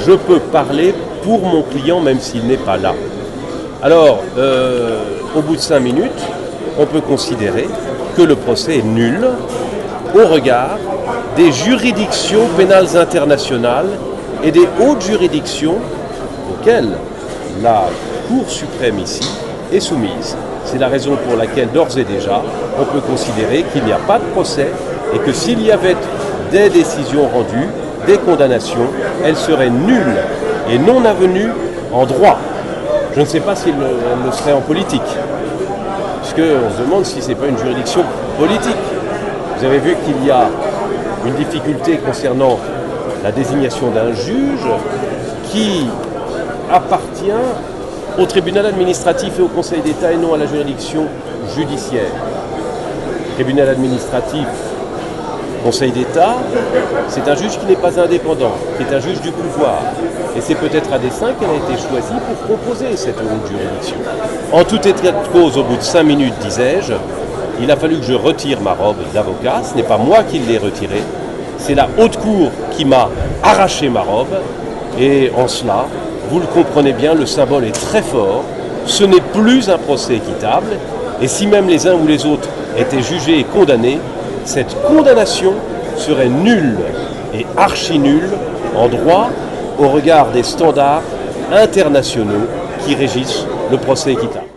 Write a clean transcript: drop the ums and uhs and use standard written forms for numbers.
je peux parler pour mon client même s'il n'est pas là. Alors, au bout de 5 minutes, on peut considérer que le procès est nul au regard des juridictions pénales internationales et des hautes juridictions auxquelles la Cour suprême ici est soumise. C'est la raison pour laquelle d'ores et déjà, on peut considérer qu'il n'y a pas de procès et que s'il y avait des décisions rendues, des condamnations, elles seraient nulles et non avenues en droit. Je ne sais pas si elles le seraient en politique, puisqu'on se demande si ce n'est pas une juridiction politique. Vous avez vu qu'il y a une difficulté concernant la désignation d'un juge qui appartient au tribunal administratif et au Conseil d'État et non à la juridiction judiciaire. Tribunal administratif, Conseil d'État, c'est un juge qui n'est pas indépendant, qui est un juge du pouvoir. Et c'est peut-être à dessein qu'elle a été choisie pour composer cette haute juridiction. En tout état de cause, au bout de 5 minutes, disais-je, il a fallu que je retire ma robe d'avocat. Ce n'est pas moi qui l'ai retirée, c'est la haute cour qui m'a arraché ma robe. Et en cela, vous le comprenez bien, le symbole est très fort. Ce n'est plus un procès équitable. Et si même les uns ou les autres étaient jugés et condamnés, cette condamnation serait nulle et archi nulle en droit au regard des standards internationaux qui régissent le procès équitable.